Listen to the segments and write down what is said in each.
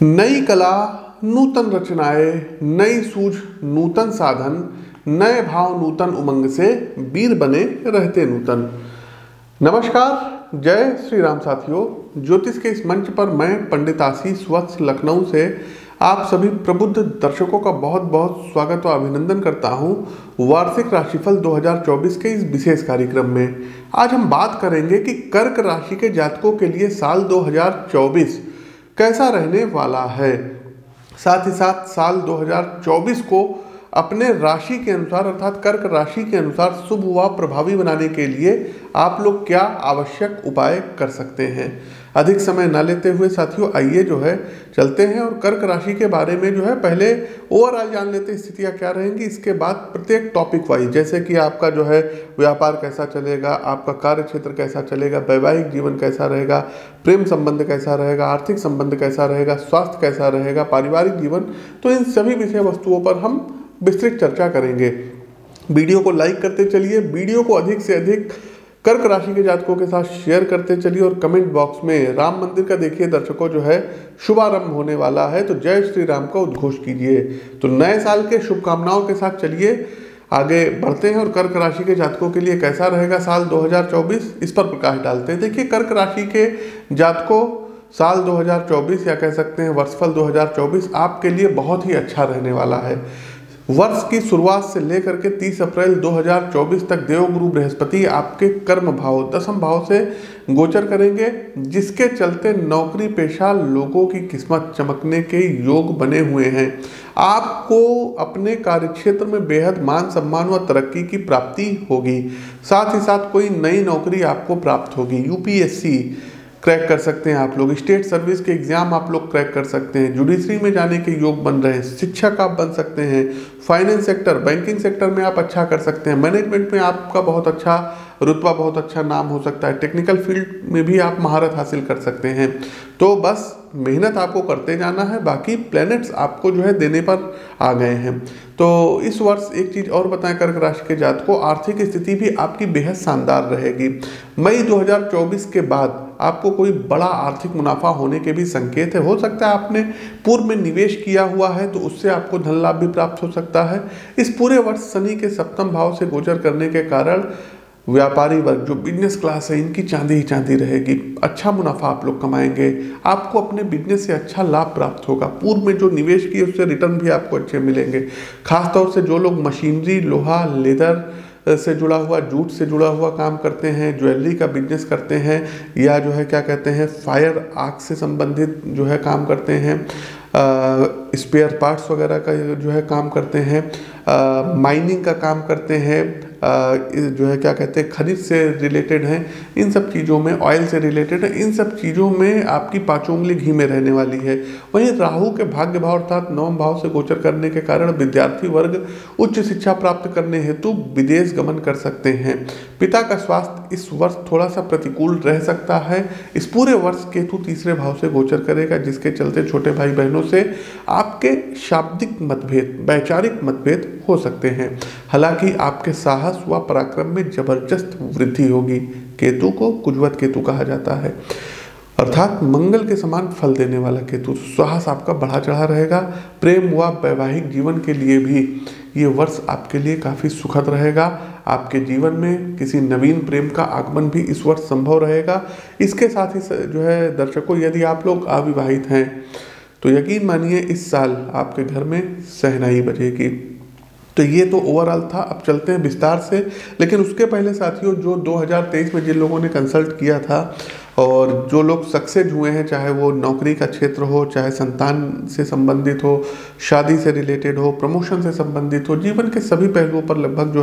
नई कला, नूतन रचनाएं, नई सूझ, नूतन साधन, नए भाव, नूतन उमंग से वीर बने रहते नूतन। नमस्कार, जय श्री राम साथियों। ज्योतिष के इस मंच पर मैं पंडित आशीष वत्स लखनऊ से आप सभी प्रबुद्ध दर्शकों का बहुत बहुत स्वागत और अभिनंदन करता हूं वार्षिक राशिफल 2024 के इस विशेष कार्यक्रम में। आज हम बात करेंगे कि कर्क राशि के जातकों के लिए साल 2024 कैसा रहने वाला है। साथ ही साथ साल 2024 को अपने राशि के अनुसार अर्थात कर्क राशि के अनुसार शुभ व प्रभावी बनाने के लिए आप लोग क्या आवश्यक उपाय कर सकते हैं। अधिक समय न लेते हुए साथियों आइए चलते हैं और कर्क राशि के बारे में पहले ओवरऑल जान लेते हैं स्थितियाँ क्या रहेंगी। इसके बाद प्रत्येक टॉपिक वाइज जैसे कि आपका व्यापार कैसा चलेगा, आपका कार्य क्षेत्र कैसा चलेगा, वैवाहिक जीवन कैसा रहेगा, प्रेम संबंध कैसा रहेगा, आर्थिक संबंध कैसा रहेगा, स्वास्थ्य कैसा रहेगा, पारिवारिक जीवन, तो इन सभी विषय वस्तुओं पर हम विस्तृत चर्चा करेंगे। वीडियो को लाइक करते चलिए, वीडियो को अधिक से अधिक कर्क राशि के जातकों के साथ शेयर करते चलिए और कमेंट बॉक्स में राम मंदिर का देखिए दर्शकों शुभारंभ होने वाला है तो जय श्री राम का उद्घोष कीजिए। तो नए साल के शुभकामनाओं के साथ चलिए आगे बढ़ते हैं और कर्क राशि के जातकों के लिए कैसा रहेगा साल 2024 इस पर प्रकाश डालते हैं। देखिए, कर्क राशि के जातकों साल 2024 या कह सकते हैं वर्षफल 2024 आपके लिए बहुत ही अच्छा रहने वाला है। वर्ष की शुरुआत से लेकर के 30 अप्रैल 2024 तक देवगुरु बृहस्पति आपके कर्म भाव दसम भाव से गोचर करेंगे, जिसके चलते नौकरी पेशा लोगों की किस्मत चमकने के योग बने हुए हैं। आपको अपने कार्यक्षेत्र में बेहद मान सम्मान व तरक्की की प्राप्ति होगी। साथ ही साथ कोई नई नौकरी आपको प्राप्त होगी। यूपीएससी क्रैक कर सकते हैं आप लोग, स्टेट सर्विस के एग्जाम आप लोग क्रैक कर सकते हैं, जुडिशरी में जाने के योग बन रहे हैं, शिक्षक आप बन सकते हैं, फाइनेंस सेक्टर बैंकिंग सेक्टर में आप अच्छा कर सकते हैं, मैनेजमेंट में आपका बहुत अच्छा रुतबा बहुत अच्छा नाम हो सकता है, टेक्निकल फील्ड में भी आप महारत हासिल कर सकते हैं। तो बस मेहनत आपको करते जाना है, बाकी प्लैनेट्स आपको देने पर आ गए हैं। तो इस वर्ष एक चीज़ और बताएं कर्क राशि के जातकों, आर्थिक स्थिति भी आपकी बेहद शानदार रहेगी। मई 2024 के बाद आपको कोई बड़ा आर्थिक मुनाफा होने के भी संकेत है। हो सकता है आपने पूर्व में निवेश किया हुआ है तो उससे आपको धन लाभ भी प्राप्त हो सकता है। इस पूरे वर्ष शनि के सप्तम भाव से गोचर करने के कारण व्यापारी वर्ग जो बिजनेस क्लास है इनकी चांदी ही चांदी रहेगी। अच्छा मुनाफा आप लोग कमाएंगे, आपको अपने बिजनेस से अच्छा लाभ प्राप्त होगा। पूर्व में जो निवेश किए उससे रिटर्न भी आपको अच्छे मिलेंगे। खासतौर से जो लोग मशीनरी, लोहा, लेदर से जुड़ा हुआ, जूट से जुड़ा हुआ काम करते हैं, ज्वेलरी का बिजनेस करते हैं या क्या कहते हैं फायर आग से संबंधित काम करते हैं, स्पेयर पार्ट्स वगैरह का काम करते हैं, माइनिंग का काम करते हैं, क्या कहते हैं खनिज से रिलेटेड हैं, इन सब चीज़ों में ऑयल से रिलेटेड है, इन सब चीज़ों में आपकी पांचों उंगली घी में रहने वाली है। वहीं राहु के भाग्य भाव अर्थात नवम भाव से गोचर करने के कारण विद्यार्थी वर्ग उच्च शिक्षा प्राप्त करने हेतु विदेश गमन कर सकते हैं। पिता का स्वास्थ्य इस वर्ष थोड़ा सा प्रतिकूल रह सकता है। इस पूरे वर्ष केतु तीसरे भाव से गोचर करेगा, जिसके चलते छोटे भाई बहनों से आपके शाब्दिक मतभेद, वैचारिक मतभेद हो सकते हैं। हालांकि आपके साहस व पराक्रम में जबरदस्त वृद्धि होगी। केतु को कुजवत केतु कहा जाता है, अर्थात मंगल के समान फल देने वाला केतु। साहस आपका बढ़ा चढ़ा रहेगा। प्रेम व वैवाहिक जीवन के लिए भी ये वर्ष आपके लिए काफ़ी सुखद रहेगा। आपके जीवन में किसी नवीन प्रेम का आगमन भी इस वर्ष संभव रहेगा। इसके साथ ही दर्शकों, यदि आप लोग अविवाहित हैं तो यकीन मानिए इस साल आपके घर में शहनाई बजेगी। तो ये तो ओवरऑल था। अब चलते हैं विस्तार से, लेकिन उसके पहले साथियों जो 2023 में जिन लोगों ने कंसल्ट किया था और जो लोग सक्सेस हुए हैं, चाहे वो नौकरी का क्षेत्र हो, चाहे संतान से संबंधित हो, शादी से रिलेटेड हो, प्रमोशन से संबंधित हो, जीवन के सभी पहलुओं पर लगभग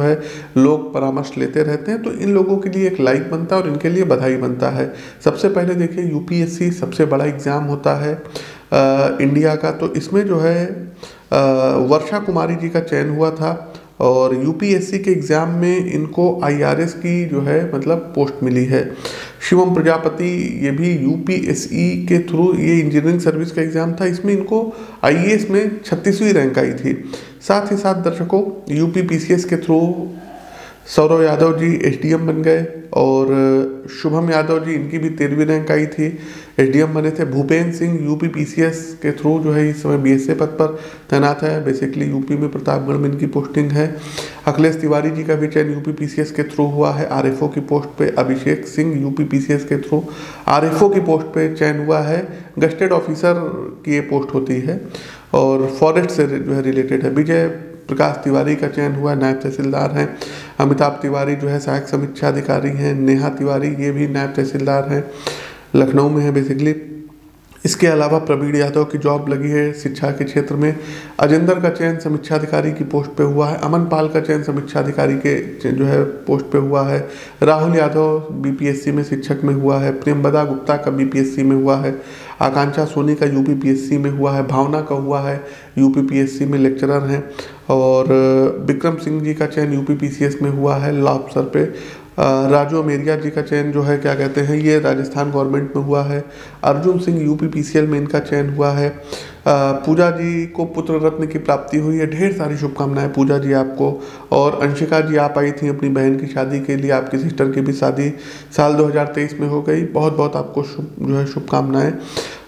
लोग परामर्श लेते रहते हैं, तो इन लोगों के लिए एक लाइक बनता है और इनके लिए बधाई बनता है। सबसे पहले देखिए, यूपीएससी सबसे बड़ा एग्ज़ाम होता है इंडिया का, तो इसमें वर्षा कुमारी जी का चयन हुआ था और यूपीएससी के एग्ज़ाम में इनको आईआरएस की मतलब पोस्ट मिली है। शिवम प्रजापति ये भी यूपीएससी के थ्रू, ये इंजीनियरिंग सर्विस का एग्ज़ाम था, इसमें इनको आईएएस में 36वीं रैंक आई थी। साथ ही साथ दर्शकों यूपीपीसीएस के थ्रू सौरव यादव जी एसडीएम बन गए और शुभम यादव जी, इनकी भी 13वीं रैंक आई थी, एसडीएम बने थे। भूपेंद्र सिंह यूपी पीसीएस के थ्रू जो है इस समय बीएसए पद पर तैनात है, बेसिकली यूपी में प्रतापगढ़ में इनकी पोस्टिंग है। अखिलेश तिवारी जी का भी चयन यूपी पीसीएस के थ्रू हुआ है आरएफओ की पोस्ट पे। अभिषेक सिंह यूपी पीसीएस के थ्रू आरएफओ की पोस्ट पे चयन हुआ है, गस्टेड ऑफिसर की ये पोस्ट होती है और फॉरेस्ट से जो है रिलेटेड है। विजय प्रकाश तिवारी का चयन हुआ, नायब तहसीलदार हैं। अमिताभ तिवारी जो है सहायक समीक्षा अधिकारी हैं। नेहा तिवारी ये भी नायब तहसीलदार हैं, लखनऊ में है बेसिकली। इसके अलावा प्रवीण यादव की जॉब लगी है शिक्षा के क्षेत्र में। अजेंद्र का चयन समीक्षा अधिकारी की पोस्ट पे हुआ है। अमन पाल का चयन समीक्षा अधिकारी के जो है पोस्ट पे हुआ है। राहुल यादव बीपीएससी में शिक्षक में हुआ है। प्रेमबदा गुप्ता का बीपीएससी में हुआ है। आकांक्षा सोनी का यूपीपीएससी में हुआ है। भावना का हुआ है यूपीपीएससी में लेक्चरर हैं। और विक्रम सिंह जी का चयन यूपीपीसीएस में हुआ है लॉ अफसर पे। राजू अमेरिया जी का चयन जो है क्या कहते हैं ये राजस्थान गवर्नमेंट में हुआ है। अर्जुन सिंह यूपीपीसीएल में इनका चयन हुआ है। पूजा जी को पुत्र रत्न की प्राप्ति हुई है, ढेर सारी शुभकामनाएं पूजा जी आपको। और अंशिका जी आप आई थी अपनी बहन की शादी के लिए, आपकी सिस्टर की भी शादी साल 2023 में हो गई, बहुत बहुत आपको जो है शुभकामनाएं।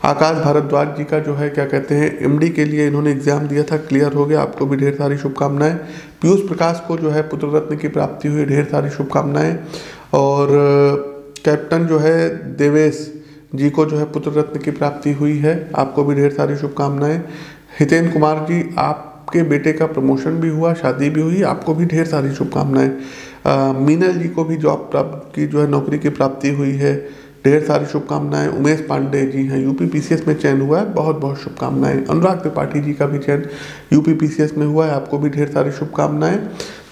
आकाश भारद्वाज जी का जो है क्या कहते हैं एमडी के लिए इन्होंने एग्जाम दिया था, क्लियर हो गया, आपको भी ढेर सारी शुभकामनाएं। पीयूष प्रकाश को जो है पुत्र रत्न की प्राप्ति हुई, ढेर सारी शुभकामनाएं। और कैप्टन जो है देवेश जी को जो है पुत्र रत्न की प्राप्ति हुई है, आपको भी ढेर सारी शुभकामनाएं। हितेंद्र कुमार जी आपके बेटे का प्रमोशन भी हुआ, शादी भी हुई, आपको भी ढेर सारी शुभकामनाएं। मीनल जी को भी जॉब प्राप्त की जो है नौकरी की प्राप्ति हुई है, ढेर सारी शुभकामनाएं। उमेश पांडे जी हैं यूपीपीसीएस में चयन हुआ है, बहुत बहुत शुभकामनाएं। अनुराग त्रिपाठी जी का भी चयन यूपीपीसीएस में हुआ है, आपको भी ढेर सारी शुभकामनाएं।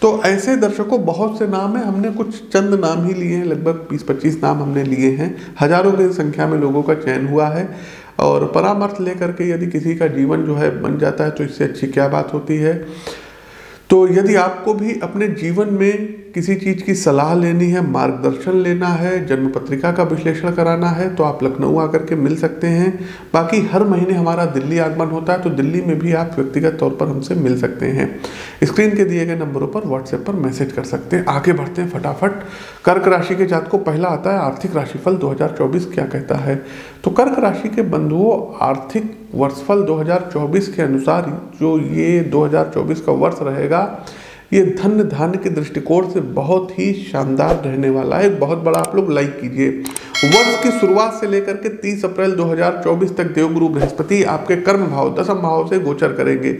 तो ऐसे दर्शकों बहुत से नाम हैं, हमने कुछ चंद नाम ही लिए हैं, लगभग 20-25 नाम हमने लिए हैं, हजारों की संख्या में लोगों का चयन हुआ है। और परामर्श लेकर के यदि किसी का जीवन जो है बन जाता है तो इससे अच्छी क्या बात होती है। तो यदि आपको भी अपने जीवन में किसी चीज़ की सलाह लेनी है, मार्गदर्शन लेना है, जन्म पत्रिका का विश्लेषण कराना है तो आप लखनऊ आकर के मिल सकते हैं। बाकी हर महीने हमारा दिल्ली आगमन होता है तो दिल्ली में भी आप व्यक्तिगत तौर पर हमसे मिल सकते हैं। स्क्रीन के दिए गए नंबरों पर व्हाट्सएप पर मैसेज कर सकते हैं। आगे बढ़ते हैं फटाफट। कर्क राशि के जातक को पहला आता है आर्थिक राशिफल 2024 क्या कहता है। तो कर्क राशि के बंधुओं, आर्थिक वर्षफल 2024 के अनुसार जो ये 2024 का वर्ष रहेगा ये धन धान्य के दृष्टिकोण से बहुत ही शानदार रहने वाला है। बहुत बड़ा आप लोग लाइक कीजिए। वर्ष की शुरुआत से लेकर के 30 अप्रैल 2024 तक देवगुरु बृहस्पति आपके कर्म भाव दशम भाव से गोचर करेंगे।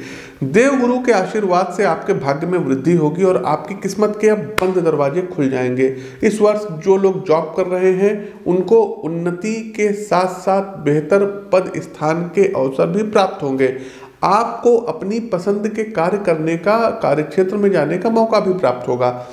देवगुरु के आशीर्वाद से आपके भाग्य में वृद्धि होगी और आपकी किस्मत के अब बंद दरवाजे खुल जाएंगे। इस वर्ष जो लोग जॉब कर रहे हैं उनको उन्नति के साथ साथ बेहतर पद स्थान के अवसर भी प्राप्त होंगे। आपको अपनी पसंद के कार्य करने का, कार्यक्षेत्र में जाने का मौका भी प्राप्त होगा।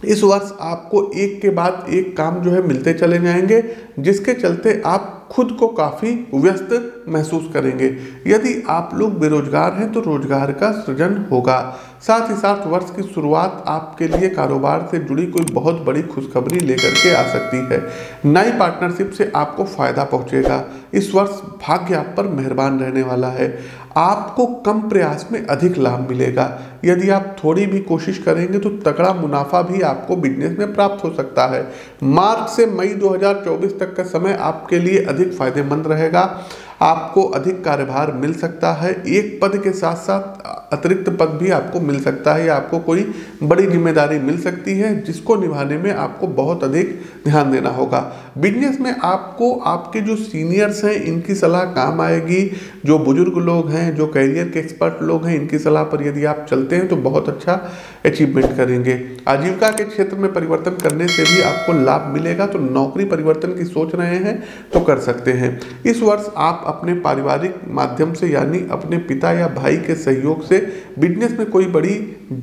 इस वर्ष आपको एक के बाद एक काम जो है मिलते चले जाएंगे, जिसके चलते आप खुद को काफ़ी व्यस्त महसूस करेंगे। यदि आप लोग बेरोजगार हैं तो रोजगार का सृजन होगा। साथ ही साथ वर्ष की शुरुआत आपके लिए कारोबार से जुड़ी कोई बहुत बड़ी खुशखबरी लेकर के आ सकती है। नई पार्टनरशिप से आपको फायदा पहुंचेगा। इस वर्ष भाग्य आप पर मेहरबान रहने वाला है। आपको कम प्रयास में अधिक लाभ मिलेगा। यदि आप थोड़ी भी कोशिश करेंगे तो तगड़ा मुनाफा भी आपको बिजनेस में प्राप्त हो सकता है। मार्च से मई 2024 तक का समय आपके लिए अधिक फायदेमंद रहेगा। आपको अधिक कार्यभार मिल सकता है। एक पद के साथ साथ अतिरिक्त पद भी आपको मिल सकता है या आपको कोई बड़ी जिम्मेदारी मिल सकती है जिसको निभाने में आपको बहुत अधिक ध्यान देना होगा। बिजनेस में आपको आपके जो सीनियर्स हैं इनकी सलाह काम आएगी। जो बुजुर्ग लोग हैं, जो कैरियर के एक्सपर्ट लोग हैं, इनकी सलाह पर यदि आप चलते हैं तो बहुत अच्छा अचीवमेंट करेंगे। आजीविका के क्षेत्र में परिवर्तन करने से भी आपको लाभ मिलेगा। तो नौकरी परिवर्तन की सोच रहे हैं तो कर सकते हैं। इस वर्ष आप अपने पारिवारिक माध्यम से यानी अपने पिता या भाई के सहयोग से बिजनेस में कोई बड़ी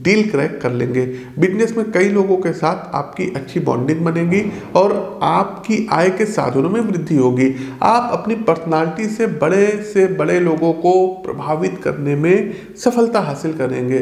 डील क्रैक कर लेंगे। बिजनेस में कई लोगों के साथ आपकी अच्छी बॉन्डिंग बनेगी और आपकी आय के साधनों में वृद्धि होगी। आप अपनी पर्सनालिटी से बड़े लोगों को प्रभावित करने में सफलता हासिल करेंगे।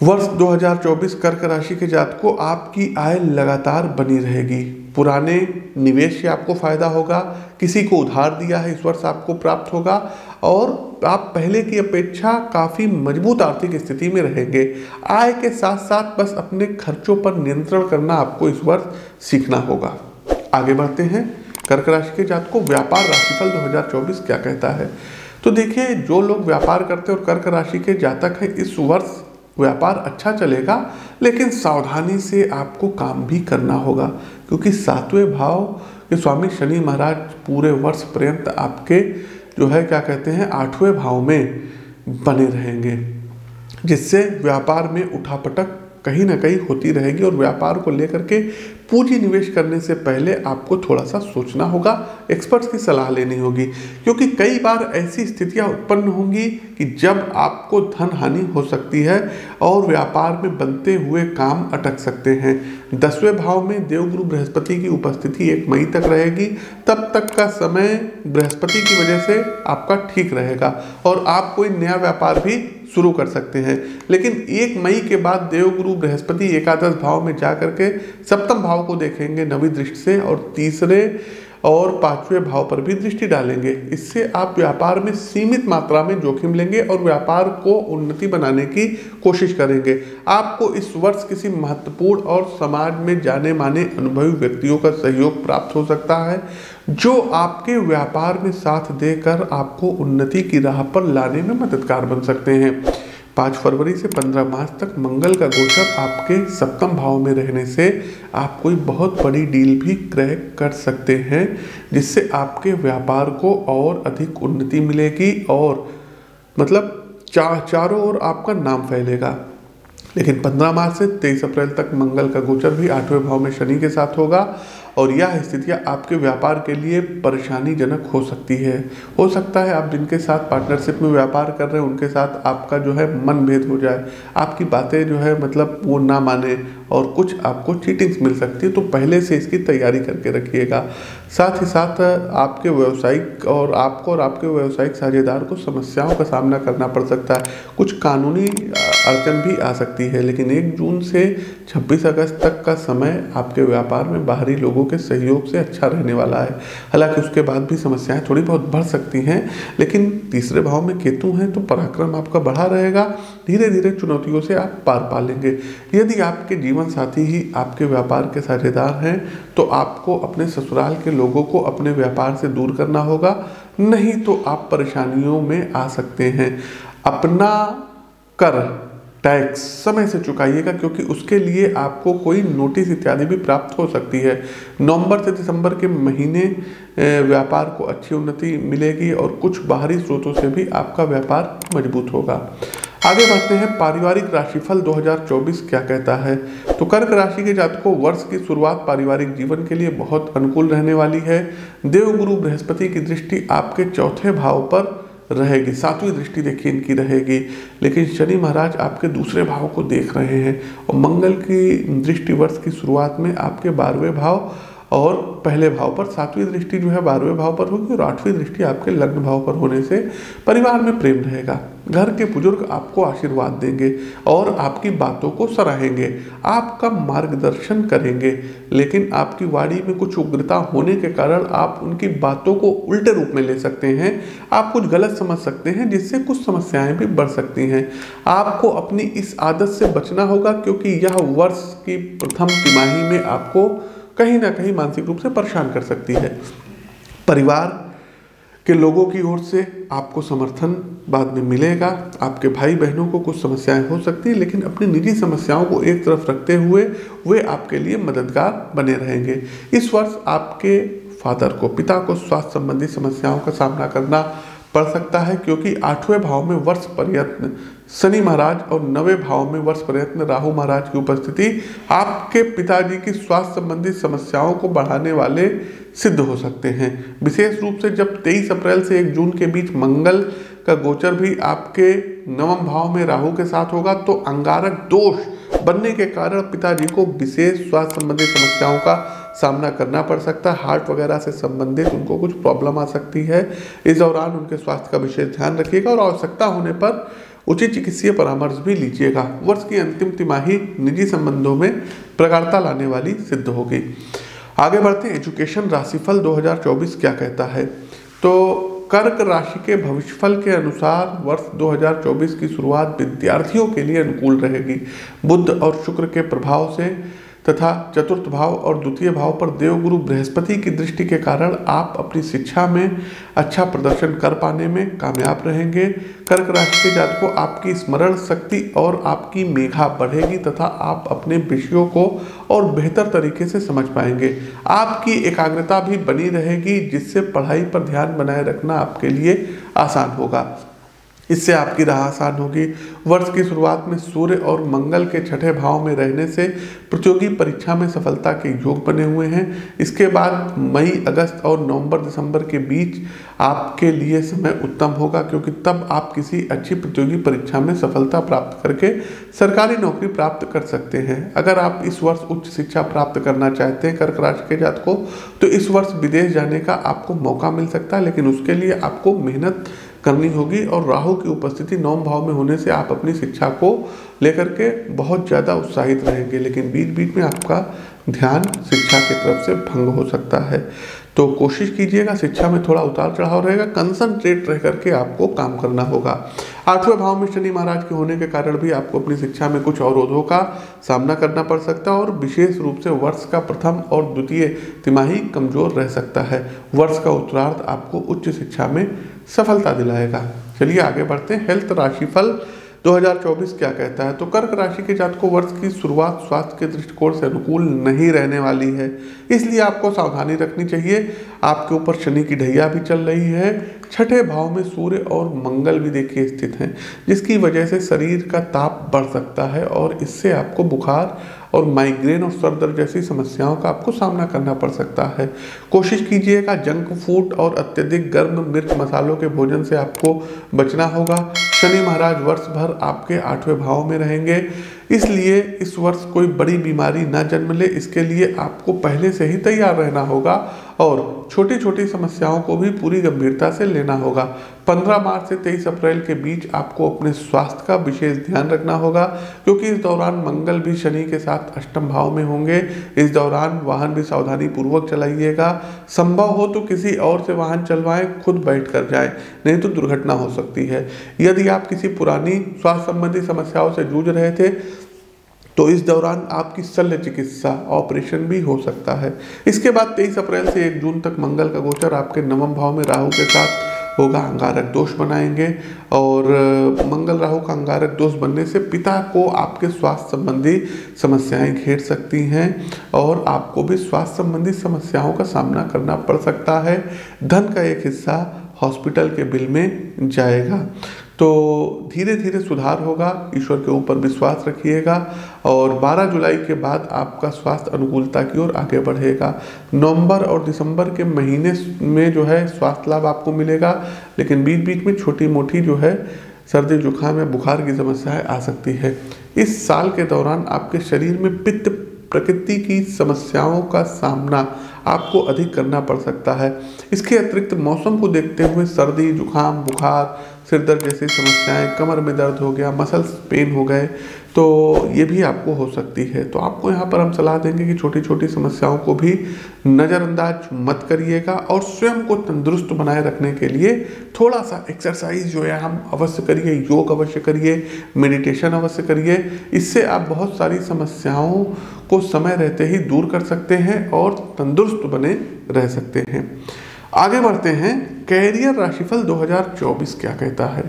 वर्ष 2024 कर्क राशि के जातकों आपकी आय लगातार बनी रहेगी। पुराने निवेश से आपको फायदा होगा। किसी को उधार दिया है इस वर्ष आपको प्राप्त होगा। और आप पहले की अपेक्षा काफ़ी मजबूत आर्थिक स्थिति में रहेंगे। आय के साथ साथ बस अपने खर्चों पर नियंत्रण करना आपको इस वर्ष सीखना होगा। आगे बढ़ते हैं, कर्क राशि के जातकों को व्यापार राशिफल 2024 क्या कहता है। तो देखिए, जो लोग व्यापार करते हैं और कर्क राशि के जातक हैं, इस वर्ष व्यापार अच्छा चलेगा, लेकिन सावधानी से आपको काम भी करना होगा, क्योंकि 7वें भाव के स्वामी शनि महाराज पूरे वर्ष पर्यंत आपके जो है क्या कहते हैं 8वें भाव में बने रहेंगे, जिससे व्यापार में उठापटक कहीं ना कहीं होती रहेगी और व्यापार को लेकर के पूंजी निवेश करने से पहले आपको थोड़ा सा सोचना होगा, एक्सपर्ट्स की सलाह लेनी होगी, क्योंकि कई बार ऐसी स्थितियां उत्पन्न होंगी कि जब आपको धन हानि हो सकती है और व्यापार में बनते हुए काम अटक सकते हैं। 10वें भाव में देवगुरु बृहस्पति की उपस्थिति 1 मई तक रहेगी, तब तक का समय बृहस्पति की वजह से आपका ठीक रहेगा और आप कोई नया व्यापार भी शुरू कर सकते हैं। लेकिन 1 मई के बाद देवगुरु बृहस्पति एकादश भाव में जा करके 7वें भाव को देखेंगे नवी दृष्टि से और 3रे और 5वें भाव पर भी दृष्टि डालेंगे। इससे आप व्यापार में सीमित मात्रा में जोखिम लेंगे और व्यापार को उन्नति बनाने की कोशिश करेंगे। आपको इस वर्ष किसी महत्वपूर्ण और समाज में जाने माने अनुभवी व्यक्तियों का सहयोग प्राप्त हो सकता है, जो आपके व्यापार में साथ देकर आपको उन्नति की राह पर लाने में मददगार बन सकते हैं। 5 फरवरी से 15 मार्च तक मंगल का गोचर आपके 7वें भाव में रहने से आप कोई बहुत बड़ी डील भी क्रैक कर सकते हैं, जिससे आपके व्यापार को और अधिक उन्नति मिलेगी और मतलब चारों ओर आपका नाम फैलेगा। लेकिन 15 मार्च से 23 अप्रैल तक मंगल का गोचर भी 8वें भाव में शनि के साथ होगा और यह स्थितियां आपके व्यापार के लिए परेशानीजनक हो सकती है। हो सकता है आप जिनके साथ पार्टनरशिप में व्यापार कर रहे हैं उनके साथ आपका जो है मनभेद हो जाए, आपकी बातें जो है मतलब वो ना माने और कुछ आपको चीटिंग्स मिल सकती है, तो पहले से इसकी तैयारी करके रखिएगा। साथ ही साथ आपके व्यावसायिक और आपके व्यावसायिक साझेदार को समस्याओं का सामना करना पड़ सकता है, कुछ कानूनी अड़चन भी आ सकती है। लेकिन 1 जून से 26 अगस्त तक का समय आपके व्यापार में बाहरी लोगों के सहयोग से अच्छा रहने वाला है। हालांकि उसके बाद भी समस्याएं थोड़ी बहुत बढ़ सकती हैं, लेकिन 3रे भाव में केतु हैं तो पराक्रम आपका बढ़ा रहेगा, धीरे धीरे चुनौतियों से आप पार पा लेंगे। यदि आपके जीवन साथी ही आपके व्यापार के साझेदार हैं तो आपको अपने ससुराल के लोगों को अपने व्यापार से दूर करना होगा, नहीं तो आप परेशानियों में आ सकते हैं। अपना कर टैक्स समय से चुकाइएगा, क्योंकि उसके लिए आपको कोई नोटिस इत्यादि भी प्राप्त हो सकती है। नवंबर से दिसंबर के महीने व्यापार को अच्छी उन्नति मिलेगी और कुछ बाहरी स्रोतों से भी आपका व्यापार मजबूत होगा। आगे बढ़ते हैं, पारिवारिक राशिफल 2024 क्या कहता है। तो कर्क राशि के जातकों को वर्ष की शुरुआत पारिवारिक जीवन के लिए बहुत अनुकूल रहने वाली है। देवगुरु बृहस्पति की दृष्टि आपके 4थे भाव पर रहेगी, 7वीं दृष्टि देखिए इनकी रहेगी, लेकिन शनि महाराज आपके 2रे भाव को देख रहे हैं और मंगल की दृष्टि वर्ष की शुरुआत में आपके 12वें भाव और पहले भाव पर, 7वीं दृष्टि जो है 12वें भाव पर होगी और 8वीं दृष्टि आपके लग्न भाव पर होने से परिवार में प्रेम रहेगा। घर के बुजुर्ग आपको आशीर्वाद देंगे और आपकी बातों को सराहेंगे, आपका मार्गदर्शन करेंगे, लेकिन आपकी वाणी में कुछ उग्रता होने के कारण आप उनकी बातों को उल्टे रूप में ले सकते हैं। आप कुछ गलत समझ सकते हैं, जिससे कुछ समस्याएं भी बढ़ सकती हैं। आपको अपनी इस आदत से बचना होगा, क्योंकि यह वर्ष की प्रथम तिमाही में आपको कहीं ना कहीं मानसिक रूप से परेशान कर सकती है। परिवार के लोगों की ओर से आपको समर्थन बाद में मिलेगा। आपके भाई बहनों को कुछ समस्याएं हो सकती है, लेकिन अपनी निजी समस्याओं को एक तरफ रखते हुए वे आपके लिए मददगार बने रहेंगे। इस वर्ष आपके पिता को स्वास्थ्य संबंधी समस्याओं का सामना करना पड़ सकता है, क्योंकि 8वें भाव में वर्ष प्रयत्न शनि महाराज और 9वें भाव में वर्ष प्रयत्न राहु महाराज की उपस्थिति आपके पिताजी की स्वास्थ्य संबंधी समस्याओं को बढ़ाने वाले सिद्ध हो सकते हैं। विशेष रूप से जब 23 अप्रैल से 1 जून के बीच मंगल का गोचर भी आपके 9वें भाव में राहु के साथ होगा, तो अंगारक दोष बनने के कारण पिताजी को विशेष स्वास्थ्य संबंधी समस्याओं का सामना करना पड़ सकता है। हार्ट वगैरह से संबंधित उनको कुछ प्रॉब्लम आ सकती है। इस दौरान उनके स्वास्थ्य का विशेष ध्यान रखिएगा और आवश्यकता होने पर उचित चिकित्सीय परामर्श भी लीजिएगा। वर्ष की अंतिम तिमाही निजी संबंधों में प्रगाढ़ता लाने वाली सिद्ध होगी। आगे बढ़ते हैं, एजुकेशन राशिफल 2024 क्या कहता है। तो कर्क राशि के भविष्यफल के अनुसार वर्ष 2024 की शुरुआत विद्यार्थियों के लिए अनुकूल रहेगी। बुध और शुक्र के प्रभाव से तथा चतुर्थ भाव और द्वितीय भाव पर देवगुरु बृहस्पति की दृष्टि के कारण आप अपनी शिक्षा में अच्छा प्रदर्शन कर पाने में कामयाब रहेंगे। कर्क राशि के जातकों को आपकी स्मरण शक्ति और आपकी मेधा बढ़ेगी तथा आप अपने विषयों को और बेहतर तरीके से समझ पाएंगे। आपकी एकाग्रता भी बनी रहेगी जिससे पढ़ाई पर ध्यान बनाए रखना आपके लिए आसान होगा। इससे आपकी राह आसान होगी। वर्ष की शुरुआत में सूर्य और मंगल के छठे भाव में रहने से प्रतियोगी परीक्षा में सफलता के योग बने हुए हैं। इसके बाद मई, अगस्त और नवंबर, दिसंबर के बीच आपके लिए समय उत्तम होगा क्योंकि तब आप किसी अच्छी प्रतियोगी परीक्षा में सफलता प्राप्त करके सरकारी नौकरी प्राप्त कर सकते हैं। अगर आप इस वर्ष उच्च शिक्षा प्राप्त करना चाहते हैं कर्क राशि के जातकों को, तो इस वर्ष विदेश जाने का आपको मौका मिल सकता है, लेकिन उसके लिए आपको मेहनत करनी होगी। और राहु की उपस्थिति 9 भाव में होने से आप अपनी शिक्षा को लेकर के बहुत ज़्यादा उत्साहित रहेंगे, लेकिन बीच बीच में आपका ध्यान शिक्षा की तरफ से भंग हो सकता है। तो कोशिश कीजिएगा, शिक्षा में थोड़ा उतार चढ़ाव रहेगा, कंसंट्रेट रह करके आपको काम करना होगा। 8वें भाव में शनि महाराज के होने के कारण भी आपको अपनी शिक्षा में कुछ अवरोधों का सामना करना पड़ सकता है और विशेष रूप से वर्ष का प्रथम और द्वितीय तिमाही कमजोर रह सकता है। वर्ष का उत्तरार्ध आपको उच्च शिक्षा में सफलता दिलाएगा। चलिए आगे बढ़ते हैं। हेल्थ राशिफल 2024 क्या कहता है? तो कर्क राशि के जातकों को वर्ष की शुरुआत स्वास्थ्य के दृष्टिकोण से अनुकूल नहीं रहने वाली है, इसलिए आपको सावधानी रखनी चाहिए। आपके ऊपर शनि की ढैया भी चल रही है। छठे भाव में सूर्य और मंगल भी देखिए स्थित हैं, जिसकी वजह से शरीर का ताप बढ़ सकता है और इससे आपको बुखार और माइग्रेन और सर दर्द जैसी समस्याओं का आपको सामना करना पड़ सकता है। कोशिश कीजिएगा जंक फूड और अत्यधिक गर्म मिर्च मसालों के भोजन से आपको बचना होगा। शनि महाराज वर्ष भर आपके 8वें भाव में रहेंगे, इसलिए इस वर्ष कोई बड़ी बीमारी ना जन्म ले, इसके लिए आपको पहले से ही तैयार रहना होगा और छोटी छोटी समस्याओं को भी पूरी गंभीरता से लेना होगा। 15 मार्च से 23 अप्रैल के बीच आपको अपने स्वास्थ्य का विशेष ध्यान रखना होगा, क्योंकि इस दौरान मंगल भी शनि के साथ अष्टम भाव में होंगे। इस दौरान वाहन भी सावधानी पूर्वक चलाइएगा। संभव हो तो किसी और से वाहन चलवाएं, खुद बैठ कर जाएं, नहीं तो दुर्घटना हो सकती है। यदि आप किसी पुरानी स्वास्थ्य संबंधी समस्याओं से जूझ रहे थे तो इस दौरान आपकी शल्य चिकित्सा ऑपरेशन भी हो सकता है। इसके बाद 23 अप्रैल से 1 जून तक मंगल का गोचर आपके 9वें भाव में राहु के साथ होगा। अंगारक दोष बनाएंगे और मंगल राहु का अंगारक दोष बनने से पिता को आपके स्वास्थ्य संबंधी समस्याएं घेर सकती हैं और आपको भी स्वास्थ्य संबंधी समस्याओं का सामना करना पड़ सकता है। धन का एक हिस्सा हॉस्पिटल के बिल में जाएगा, तो धीरे धीरे सुधार होगा। ईश्वर के ऊपर विश्वास रखिएगा और 12 जुलाई के बाद आपका स्वास्थ्य अनुकूलता की ओर आगे बढ़ेगा। नवंबर और दिसंबर के महीने में जो है स्वास्थ्य लाभ आपको मिलेगा, लेकिन बीच बीच में छोटी मोटी जो है सर्दी जुकाम या बुखार की समस्याएं आ सकती है। इस साल के दौरान आपके शरीर में पित्त प्रकृति की समस्याओं का सामना आपको अधिक करना पड़ सकता है। इसके अतिरिक्त मौसम को देखते हुए सर्दी, जुकाम, बुखार, सिर दर्द जैसी समस्याएं, कमर में दर्द हो गया, मसल्स पेन हो गए, तो ये भी आपको हो सकती है। तो आपको यहाँ पर हम सलाह देंगे कि छोटी छोटी समस्याओं को भी नज़रअंदाज मत करिएगा और स्वयं को तंदुरुस्त बनाए रखने के लिए थोड़ा सा एक्सरसाइज जो है हम अवश्य करिए, योग अवश्य करिए, मेडिटेशन अवश्य करिए। इससे आप बहुत सारी समस्याओं को समय रहते ही दूर कर सकते हैं और तंदुरुस्त बने रह सकते हैं। आगे बढ़ते हैं। कैरियर राशिफल 2024 क्या कहता है?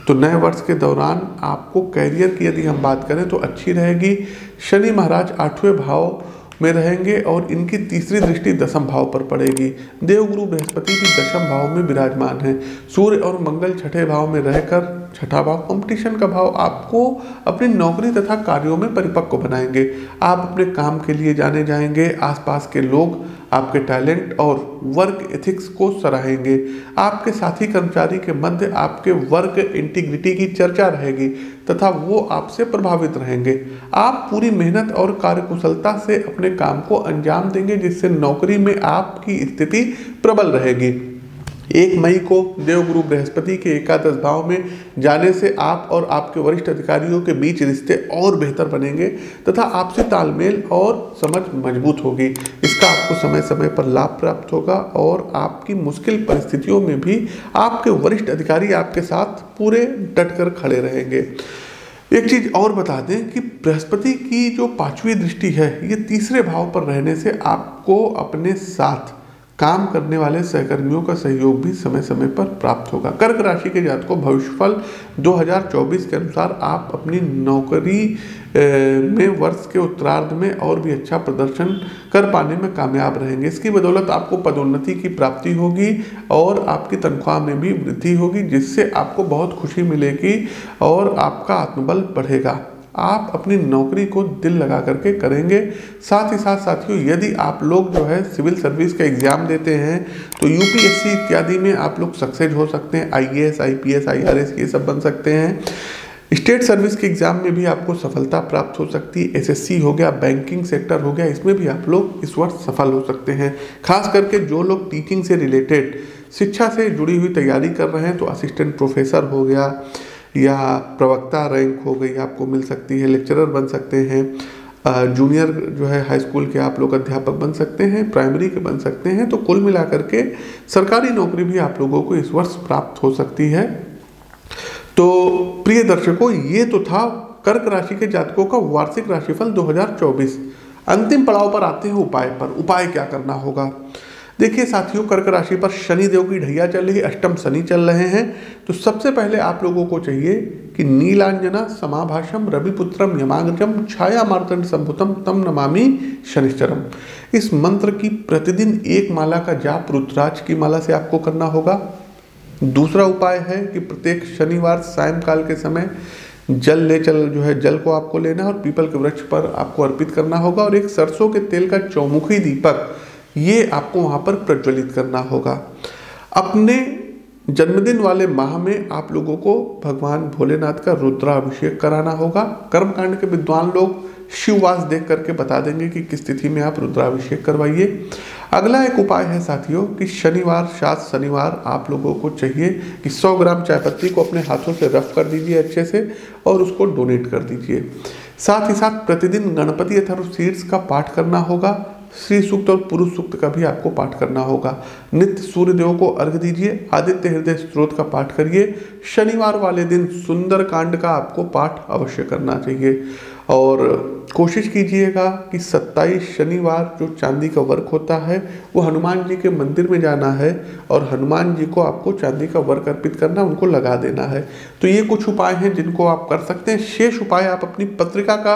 तो नए वर्ष के दौरान आपको कैरियर की यदि हम बात करें तो अच्छी रहेगी। शनि महाराज 8वें भाव में रहेंगे और इनकी तीसरी दृष्टि 10वें भाव पर पड़ेगी। देवगुरु बृहस्पति भी 10वें भाव में विराजमान है। सूर्य और मंगल छठे भाव में रहकर, छठा भाव कंपटीशन का भाव, आपको अपनी नौकरी तथा कार्यों में परिपक्व बनाएंगे। आप अपने काम के लिए जाने जाएंगे। आसपास के लोग आपके टैलेंट और वर्क एथिक्स को सराहेंगे। आपके साथी कर्मचारी के मध्य आपके वर्क इंटीग्रिटी की चर्चा रहेगी तथा वो आपसे प्रभावित रहेंगे। आप पूरी मेहनत और कार्यकुशलता से अपने काम को अंजाम देंगे, जिससे नौकरी में आपकी स्थिति प्रबल रहेगी। 1 मई को देवगुरु बृहस्पति के एकादश भाव में जाने से आप और आपके वरिष्ठ अधिकारियों के बीच रिश्ते और बेहतर बनेंगे तथा आपसी तालमेल और समझ मजबूत होगी। इसका आपको समय समय पर लाभ प्राप्त होगा और आपकी मुश्किल परिस्थितियों में भी आपके वरिष्ठ अधिकारी आपके साथ पूरे डटकर खड़े रहेंगे। एक चीज और बता दें कि बृहस्पति की जो 5वीं दृष्टि है ये 3रे भाव पर रहने से आपको अपने साथ काम करने वाले सहकर्मियों का सहयोग भी समय समय पर प्राप्त होगा। कर्क राशि के जातकों भविष्यफल 2024 के अनुसार आप अपनी नौकरी में वर्ष के उत्तरार्ध में और भी अच्छा प्रदर्शन कर पाने में कामयाब रहेंगे। इसकी बदौलत आपको पदोन्नति की प्राप्ति होगी और आपकी तनख्वाह में भी वृद्धि होगी, जिससे आपको बहुत खुशी मिलेगी और आपका आत्मबल बढ़ेगा। आप अपनी नौकरी को दिल लगा करके करेंगे। साथ ही साथ साथियों, यदि आप लोग जो है सिविल सर्विस का एग्जाम देते हैं तो यूपीएससी इत्यादि में आप लोग सक्सेस हो सकते हैं। आईएएस, आईपीएस, आईआरएस ये सब बन सकते हैं। स्टेट सर्विस के एग्जाम में भी आपको सफलता प्राप्त हो सकती है। एसएससी हो गया, बैंकिंग सेक्टर हो गया, इसमें भी आप लोग इस वर्ष सफल हो सकते हैं। खास करके जो लोग टीचिंग से रिलेटेड शिक्षा से जुड़ी हुई तैयारी कर रहे हैं तो असिस्टेंट प्रोफेसर हो गया या प्रवक्ता रैंक हो गई आपको मिल सकती है, लेक्चरर बन सकते हैं, जूनियर जो है हाई स्कूल के आप लोग अध्यापक बन सकते हैं, प्राइमरी के बन सकते हैं। तो कुल मिलाकर के सरकारी नौकरी भी आप लोगों को इस वर्ष प्राप्त हो सकती है। तो प्रिय दर्शकों, ये तो था कर्क राशि के जातकों का वार्षिक राशिफल 2024। अंतिम पड़ाव पर आते हैं उपाय पर। उपाय क्या करना होगा? देखिए साथियों, कर्क राशि पर शनि देव की ढैया चल रही है, अष्टम शनि चल रहे हैं। तो सबसे पहले आप लोगों को चाहिए कि नीलांजना समाभाषम रविपुत्रम यमाग्रजम छाया मार्तंड संभुतम तम नमामि शनिश्चरम। इस मंत्र की प्रतिदिन 1 माला का जाप रुद्राक्ष की माला से आपको करना होगा। दूसरा उपाय है कि प्रत्येक शनिवार सायंकाल के समय जल को आपको लेना और पीपल के वृक्ष पर आपको अर्पित करना होगा और एक सरसों के तेल का चौमुखी दीपक ये आपको वहां पर प्रज्वलित करना होगा। अपने जन्मदिन वाले माह में आप लोगों को भगवान भोलेनाथ का रुद्राभिषेक कराना होगा। कर्मकांड के विद्वान लोग शिववास देख करके बता देंगे कि किस तिथि में आप रुद्राभिषेक करवाइए। अगला एक उपाय है साथियों कि शनिवार आप लोगों को चाहिए कि 100 ग्राम चाय पत्ती को अपने हाथों से रफ कर दीजिए अच्छे से और उसको डोनेट कर दीजिए। साथ ही साथ प्रतिदिन गणपति अथर्व शीर्ष का पाठ करना होगा। श्री सूक्त और पुरुष सूक्त का भी आपको पाठ करना होगा। नित्य सूर्य देव को अर्घ दीजिए। आदित्य हृदय स्तोत्र का पाठ करिए। शनिवार वाले दिन सुंदर कांड का आपको पाठ अवश्य करना चाहिए और कोशिश कीजिएगा कि 27 शनिवार जो चांदी का वर्क होता है वो हनुमान जी के मंदिर में जाना है और हनुमान जी को आपको चांदी का वर्क अर्पित करना, उनको लगा देना है। तो ये कुछ उपाय हैं जिनको आप कर सकते हैं। शेष उपाय आप अपनी पत्रिका का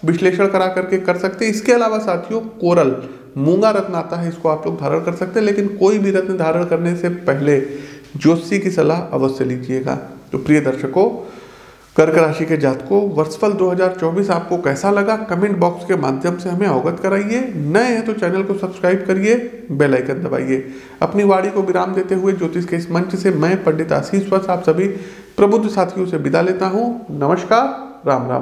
विश्लेषण करा करके कर सकते हैं। इसके अलावा साथियों, कोरल मूंगा रत्न आता है, इसको आप लोग धारण कर सकते हैं, लेकिन कोई भी रत्न धारण करने से पहले ज्योतिषी की सलाह अवश्य लीजिएगा। तो प्रिय दर्शकों, कर्क राशि के जातकों, वर्षफल 2024 आपको कैसा लगा कमेंट बॉक्स के माध्यम से हमें अवगत कराइए। नए हैं तो चैनल को सब्सक्राइब करिए, बेल आइकन दबाइए। अपनी वाणी को विराम देते हुए ज्योतिष के इस मंच से मैं पंडित आशीष वत्स आप सभी प्रबुद्ध साथियों से विदा लेता हूँ। नमस्कार, राम राम।